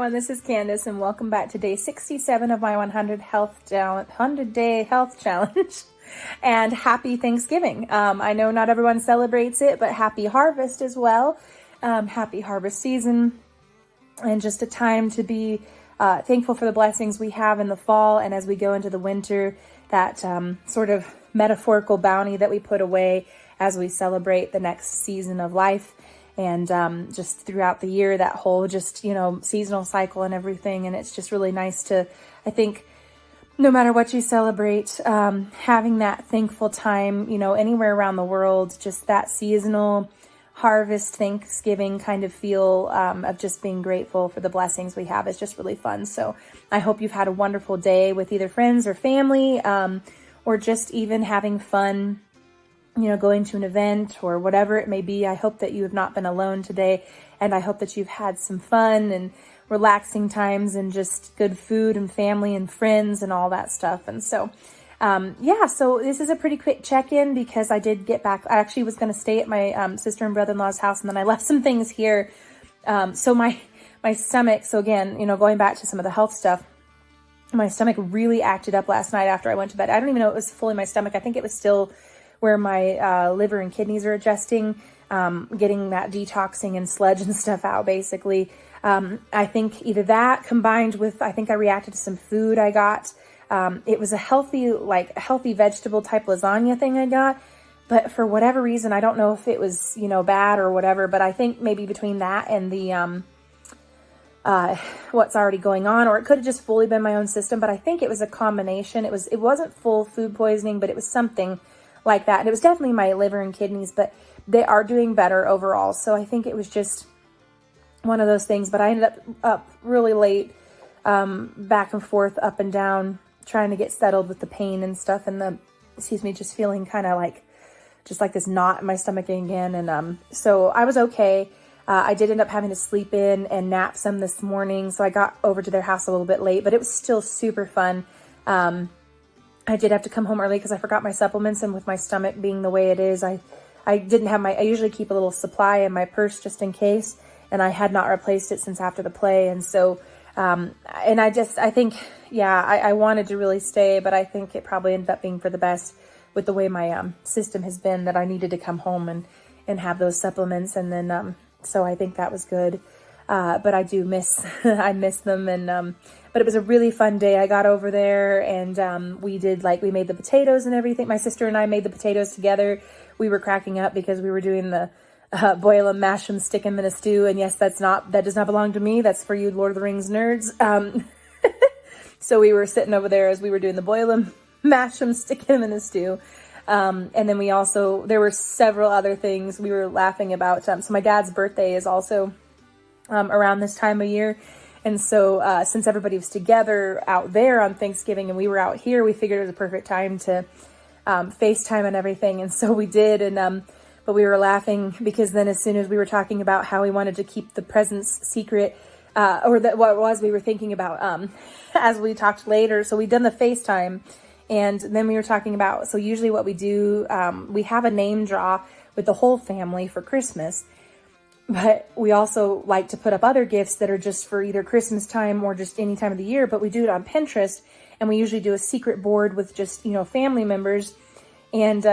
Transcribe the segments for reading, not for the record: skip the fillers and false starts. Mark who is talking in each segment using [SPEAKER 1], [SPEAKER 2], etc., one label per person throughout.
[SPEAKER 1] everyone, this is Candace and welcome back to day 67 of my 100-day health challenge. And happy Thanksgiving. I know not everyone celebrates it, but happy harvest as well. Happy harvest season, and just a time to be thankful for the blessings we have in the fall, and as we go into the winter, that sort of metaphorical bounty that we put away as we celebrate the next season of life. And just throughout the year, that whole just, seasonal cycle and everything. And it's just really nice to, I think, no matter what you celebrate, having that thankful time, anywhere around the world, just that seasonal harvest, Thanksgiving kind of feel of just being grateful for the blessings we have is just really fun. So I hope you've had a wonderful day with either friends or family, or just even having fun, going to an event or whatever it may be. I hope that you have not been alone today, and I hope that you've had some fun and relaxing times and just good food and family and friends and all that stuff. And so, so this is a pretty quick check-in because I did get back. I actually was going to stay at my sister and brother-in-law's house, and then I left some things here. So my stomach, so again, going back to some of the health stuff, my stomach really acted up last night after I went to bed. I don't even know it was fully my stomach. I think it was still where my liver and kidneys are adjusting, getting that detoxing and sludge and stuff out, basically. I think either that combined with, I think I reacted to some food I got. It was a healthy vegetable type lasagna thing I got. But for whatever reason, I don't know if it was, bad or whatever, but I think maybe between that and the what's already going on, or it could have just fully been my own system, but I think it was a combination. It wasn't full food poisoning, but it was something like that. And it was definitely my liver and kidneys, but they are doing better overall. So I think it was just one of those things, but I ended up really late, back and forth, up and down, trying to get settled with the pain and stuff. And just feeling kind of like this knot in my stomach again. And, so I was okay. I did end up having to sleep in and nap some this morning. So I got over to their house a little bit late, but it was still super fun. I did have to come home early because I forgot my supplements, and with my stomach being the way it is, I didn't have I usually keep a little supply in my purse just in case, and I had not replaced it since after the play. And so, and I think, I wanted to really stay, but I think it probably ended up being for the best with the way my system has been, that I needed to come home and have those supplements. And then, so I think that was good. But I do miss, I miss them. And, but it was a really fun day. I got over there and, we made the potatoes and everything. My sister and I made the potatoes together. We were cracking up because we were doing the, boil them, mash them, stick them in a stew. And yes, that does not belong to me. That's for you Lord of the Rings nerds. So we were sitting over there as we were doing the boil them, mash them, stick them in a stew. And then there were several other things we were laughing about. So my dad's birthday is also around this time of year. And so since everybody was together out there on Thanksgiving and we were out here, we figured it was a perfect time to FaceTime and everything. And so we did. And but we were laughing because then as soon as we were talking about how we wanted to keep the presents secret, we were thinking about as we talked later. So we'd done the FaceTime, and then we were talking about, so usually what we do, we have a name draw with the whole family for Christmas. But we also like to put up other gifts that are just for either Christmas time or just any time of the year. But we do it on Pinterest, and we usually do a secret board with just, family members. And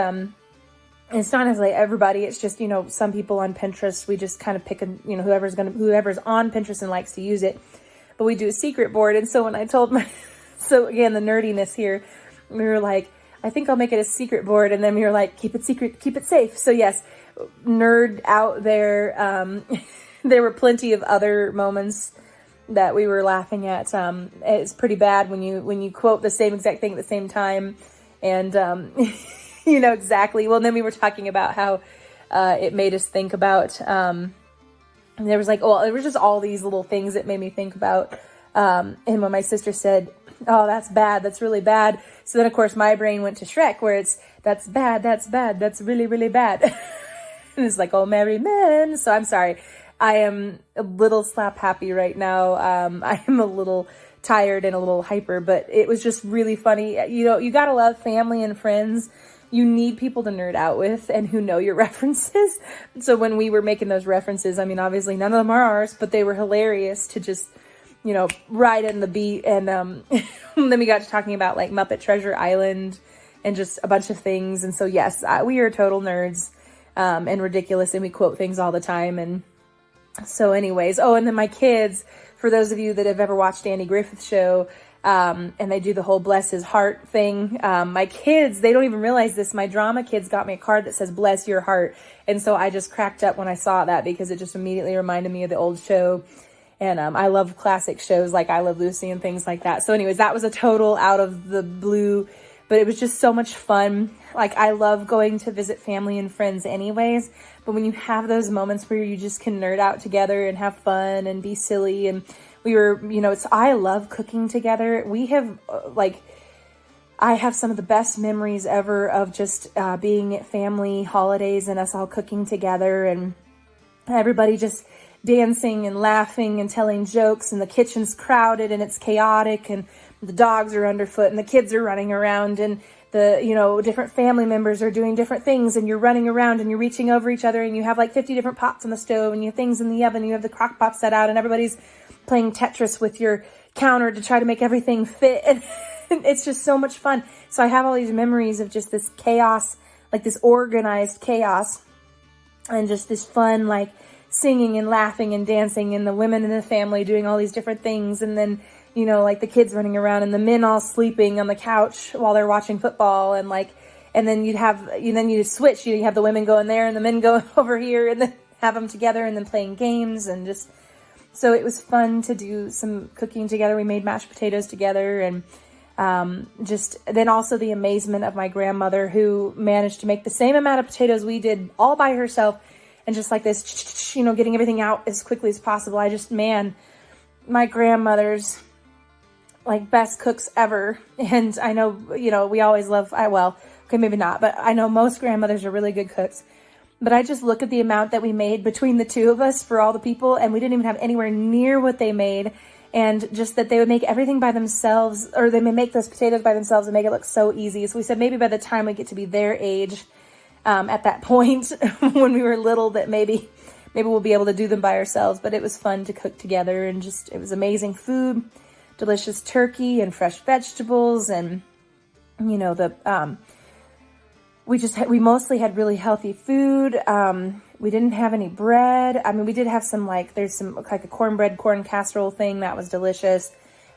[SPEAKER 1] it's not necessarily everybody. It's just, some people on Pinterest. We just kind of pick, whoever's on Pinterest and likes to use it. But we do a secret board. And so when I told so again, the nerdiness here, we were like, I think I'll make it a secret board. And then we were like, keep it secret, keep it safe. So yes, nerd out there. There were plenty of other moments that we were laughing at. It's pretty bad when you quote the same exact thing at the same time, and exactly. Well, and then we were talking about how it made us think about. There was just all these little things that made me think about. And when my sister said, "Oh, that's bad. That's really bad," so then of course my brain went to Shrek, where that's bad. That's really, really bad. And it's like, oh, merry men. So I'm sorry. I am a little slap happy right now. I am a little tired and a little hyper, but it was just really funny. You gotta love family and friends. You need people to nerd out with and who know your references. So when we were making those references, I mean, obviously none of them are ours, but they were hilarious to just right in the beat. And then we got to talking about like Muppet Treasure Island and just a bunch of things. And so, yes, we are total nerds and ridiculous, and we quote things all the time. And so anyways, and then my kids, for those of you that have ever watched Andy Griffith's show, and they do the whole bless his heart thing. My kids, they don't even realize this. My drama kids got me a card that says bless your heart. And so I just cracked up when I saw that, because it just immediately reminded me of the old show. And I love classic shows like I Love Lucy and things like that. So anyways, that was a total out of the blue, but it was just so much fun. Like, I love going to visit family and friends anyways, but when you have those moments where you just can nerd out together and have fun and be silly, and we were, I love cooking together. We have I have some of the best memories ever of just being at family holidays and us all cooking together, and everybody just dancing and laughing and telling jokes, and the kitchen's crowded and it's chaotic, and the dogs are underfoot and the kids are running around, and the, different family members are doing different things, and you're running around and you're reaching over each other, and you have like 50 different pots on the stove, and you have things in the oven, you have the crock pot set out, and everybody's playing Tetris with your counter to try to make everything fit. And it's just so much fun. So I have all these memories of just this chaos, like this organized chaos, and just this fun, like singing and laughing and dancing, and the women in the family doing all these different things. And then, like the kids running around, and the men all sleeping on the couch while they're watching football. And then you switch, you have the women going there and the men going over here, and then have them together, and then playing games. And just, so it was fun to do some cooking together. We made mashed potatoes together, and just then also the amazement of my grandmother, who managed to make the same amount of potatoes we did all by herself, and just like this, getting everything out as quickly as possible. My grandmother's like best cooks ever. And I know, we always love, okay, maybe not, but I know most grandmothers are really good cooks. But I just look at the amount that we made between the two of us for all the people, and we didn't even have anywhere near what they made. And just that they would make everything by themselves, or they may make those potatoes by themselves and make it look so easy. So we said maybe by the time we get to be their age, at that point when we were little, that maybe we'll be able to do them by ourselves. But it was fun to cook together, and just, it was amazing food, delicious turkey and fresh vegetables. And, we mostly had really healthy food. We didn't have any bread. I mean, we did have some, there's some, like a corn casserole thing that was delicious.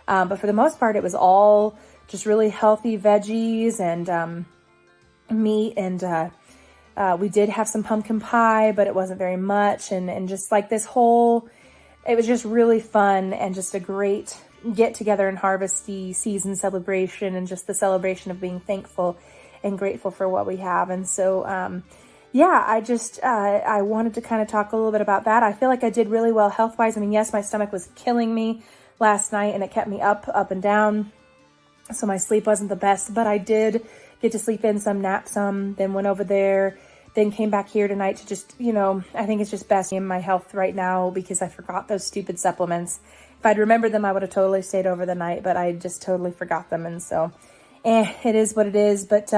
[SPEAKER 1] But for the most part, it was all just really healthy veggies and meat. And we did have some pumpkin pie, but it wasn't very much. And just like this whole, it was just really fun, and just a great get together and harvesty season celebration, and just the celebration of being thankful and grateful for what we have. And so, I wanted to kind of talk a little bit about that. I feel like I did really well health-wise. I mean, yes, my stomach was killing me last night, and it kept me up and down. So my sleep wasn't the best, but I did get to sleep in some, nap some, then went over there, then came back here tonight to just, I think it's just best in my health right now, because I forgot those stupid supplements. If I'd remembered them, I would have totally stayed over the night, but I just totally forgot them. And so, it is what it is. But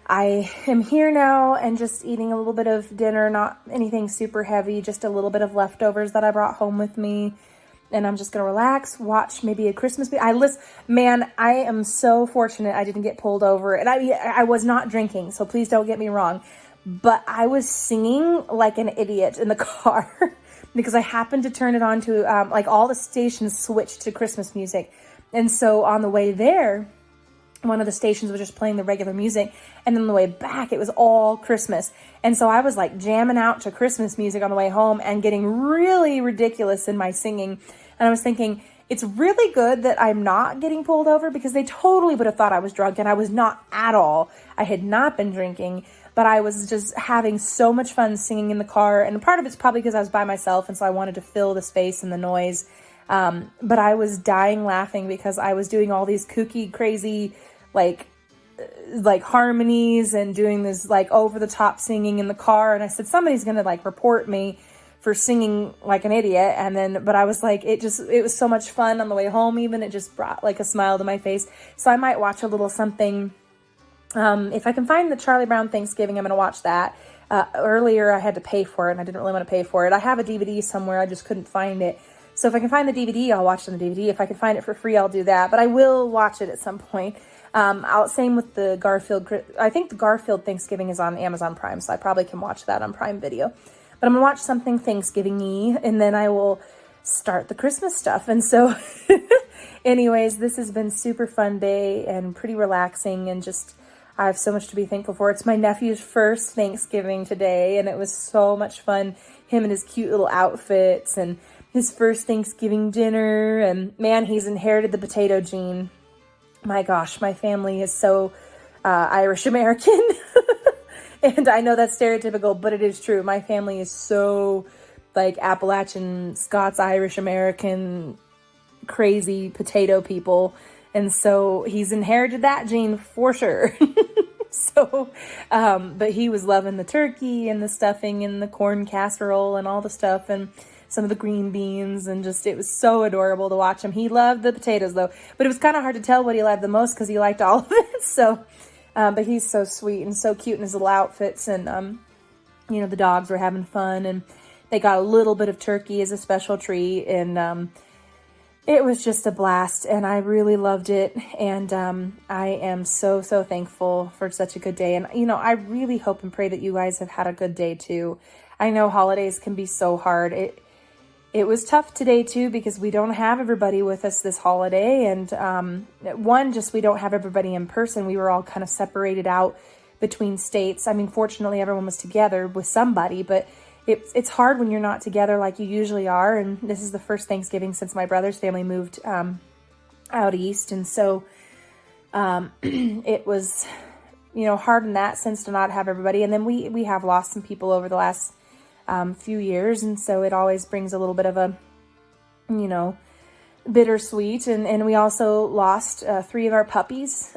[SPEAKER 1] I am here now and just eating a little bit of dinner, not anything super heavy, just a little bit of leftovers that I brought home with me. And I'm just going to relax, watch maybe a Christmas movie. Man, I am so fortunate I didn't get pulled over. And I was not drinking, so please don't get me wrong. But I was singing like an idiot in the car because I happened to turn it on to, all the stations switched to Christmas music. And so on the way there, one of the stations was just playing the regular music, and then on the way back, it was all Christmas. And so I was like jamming out to Christmas music on the way home and getting really ridiculous in my singing. And I was thinking, it's really good that I'm not getting pulled over, because they totally would have thought I was drunk, and I was not at all. I had not been drinking, but I was just having so much fun singing in the car. And part of it's probably because I was by myself, and so I wanted to fill the space and the noise. But I was dying laughing because I was doing all these kooky, crazy, like harmonies, and doing this over the top singing in the car. And I said, somebody's going to report me for singing like an idiot. But I was it was so much fun on the way home. Even it just brought a smile to my face. So I might watch a little something. If I can find the Charlie Brown Thanksgiving, I'm going to watch that. Earlier I had to pay for it, and I didn't really want to pay for it. I have a DVD somewhere. I just couldn't find it. So if I can find the DVD, I'll watch it on the DVD. If I can find it for free, I'll do that. But I will watch it at some point. Same with the Garfield. I think the Garfield Thanksgiving is on Amazon Prime, so I probably can watch that on Prime Video. But I'm going to watch something Thanksgiving-y, and then I will start the Christmas stuff. And so anyways, this has been super fun day and pretty relaxing, and just I have so much to be thankful for. It's my nephew's first Thanksgiving today, and it was so much fun. Him and his cute little outfits and his first Thanksgiving dinner. And man, he's inherited the potato gene. My gosh, my family is so Irish American. And I know that's stereotypical, but it is true. My family is so like Appalachian, Scots, Irish American, crazy potato people. And so he's inherited that gene for sure. So, but he was loving the turkey and the stuffing and the corn casserole and all the stuff and some of the green beans, and just, it was so adorable to watch him. He loved the potatoes though, but it was kind of hard to tell what he liked the most because he liked all of it. So, but he's so sweet and so cute in his little outfits, and, you know, the dogs were having fun, and they got a little bit of turkey as a special treat, and, it was just a blast, and I really loved it, and I am so, so thankful for such a good day. And, you know, I really hope and pray that you guys have had a good day, too. I know holidays can be so hard. It was tough today, too, because we don't have everybody with us this holiday, and we don't have everybody in person. We were all kind of separated out between states. I mean, fortunately, everyone was together with somebody, but it's hard when you're not together like you usually are. And this is the first Thanksgiving since my brother's family moved out east. And so it was, you know, hard in that sense to not have everybody. And then we have lost some people over the last few years. And so it always brings a little bit of a, you know, bittersweet. And we also lost 3 of our puppies.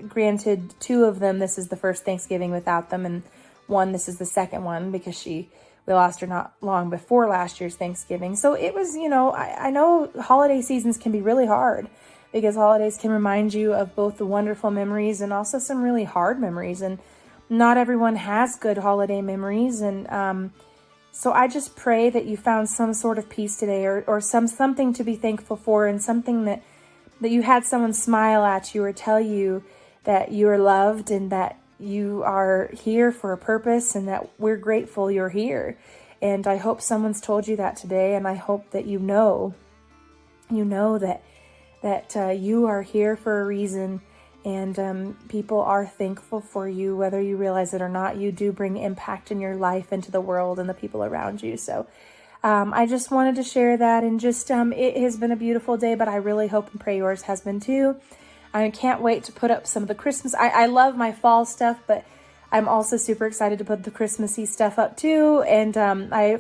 [SPEAKER 1] Granted, 2 of them, this is the first Thanksgiving without them. And one, this is the second one because we lost her not long before last year's Thanksgiving. So it was, you know, I know holiday seasons can be really hard because holidays can remind you of both the wonderful memories and also some really hard memories. And not everyone has good holiday memories. And so I just pray that you found some sort of peace today, or something to be thankful for, and something that you had someone smile at you or tell you that you are loved and that you are here for a purpose, and that we're grateful you're here. And I hope someone's told you that today, and I hope that you know that you are here for a reason, and people are thankful for you, whether you realize it or not. You do bring impact in your life into the world and the people around you. So I just wanted to share that, and just it has been a beautiful day, but I really hope and pray yours has been too. I can't wait to put up some of the Christmas. I love my fall stuff, but I'm also super excited to put the Christmassy stuff up too. And I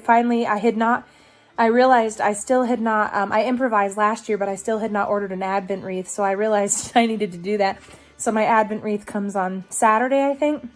[SPEAKER 1] realized I still had not, I improvised last year, but I still had not ordered an Advent wreath. So I realized I needed to do that. So my Advent wreath comes on Saturday, I think,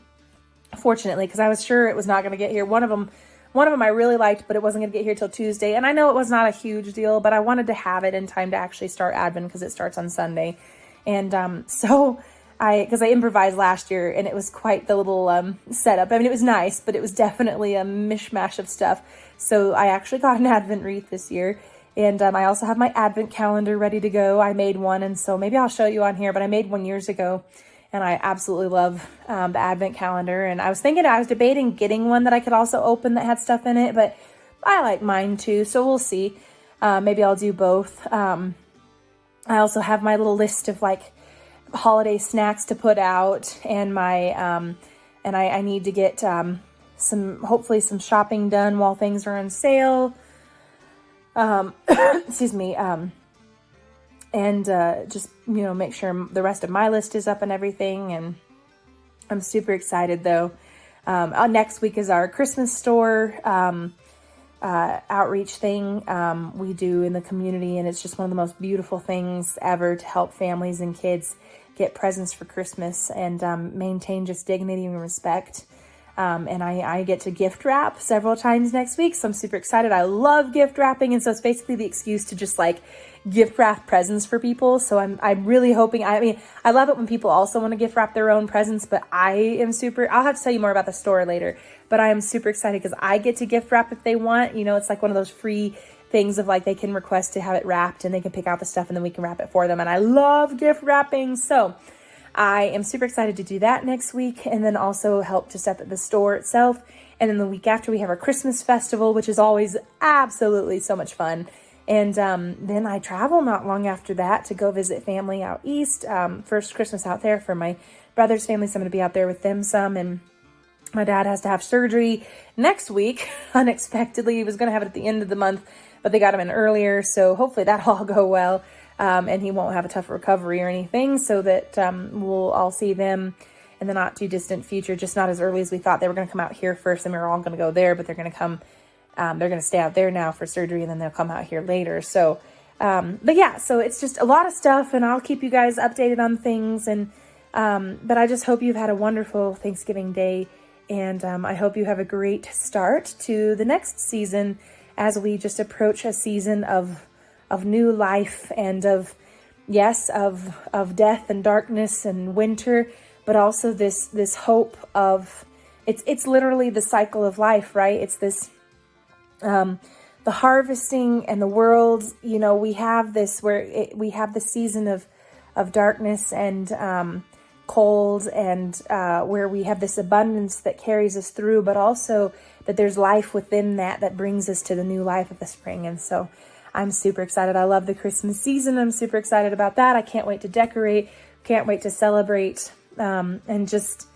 [SPEAKER 1] fortunately, because I was sure it was not going to get here. One of them I really liked, but it wasn't going to get here till Tuesday. And I know it was not a huge deal, but I wanted to have it in time to actually start Advent because it starts on Sunday. And because I improvised last year, and it was quite the little setup. I mean, it was nice, but it was definitely a mishmash of stuff. So I actually got an Advent wreath this year. And I also have my Advent calendar ready to go. I made one, and so maybe I'll show you on here, but I made one years ago. And I absolutely love the Advent calendar. And I was debating getting one that I could also open that had stuff in it, but I like mine too. So we'll see. Maybe I'll do both. I also have my little list of like holiday snacks to put out, and my I need to get hopefully some shopping done while things are on sale. Excuse me. And just, you know, make sure the rest of my list is up and everything. And I'm super excited though. Next week is our Christmas store outreach thing we do in the community, and it's just one of the most beautiful things ever to help families and kids get presents for Christmas and maintain just dignity and respect. And I get to gift wrap several times next week, so I'm super excited. I love gift wrapping, and so it's basically the excuse to just like gift wrap presents for people. So I'm really hoping, I mean, I love it when people also want to gift wrap their own presents, but I'll have to tell you more about the store later, but I am super excited because I get to gift wrap if they want. You know, it's like one of those free things of like they can request to have it wrapped and they can pick out the stuff and then we can wrap it for them. And I love gift wrapping. So I am super excited to do that next week, and then also help just at the store itself. And then the week after we have our Christmas festival, which is always absolutely so much fun. And then I travel not long after that to go visit family out east. First Christmas out there for my brother's family, so I'm going to be out there with them some. And my dad has to have surgery next week, unexpectedly. He was going to have it at the end of the month, but they got him in earlier. So hopefully that'll all go well. And he won't have a tough recovery or anything, so that we'll all see them in the not too distant future, just not as early as we thought. They were going to come out here first and we were all going to go there, but they're going to come, they're going to stay out there now for surgery and then they'll come out here later. So, but yeah, so it's just a lot of stuff, and I'll keep you guys updated on things. And, but I just hope you've had a wonderful Thanksgiving day, and I hope you have a great start to the next season as we just approach a season of new life and of death and darkness and winter, but also this hope of, it's literally the cycle of life, right? It's this, the harvesting and the world, you know, we have this we have the season of darkness and cold, and where we have this abundance that carries us through, but also that there's life within that brings us to the new life of the spring. And so I'm super excited. I love the Christmas season. I'm super excited about that. I can't wait to decorate, can't wait to celebrate. And just,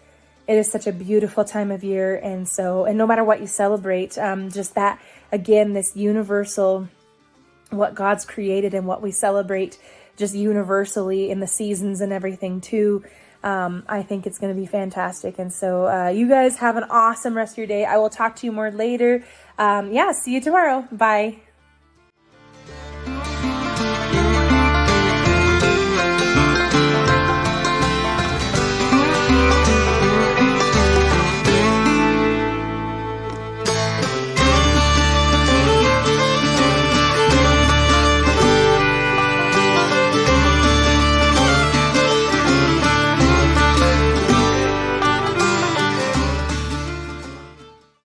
[SPEAKER 1] it is such a beautiful time of year. And so, and no matter what you celebrate, just that, again, this universal, what God's created and what we celebrate just universally in the seasons and everything too. I think it's going to be fantastic. And so, you guys have an awesome rest of your day. I will talk to you more later. See you tomorrow. Bye.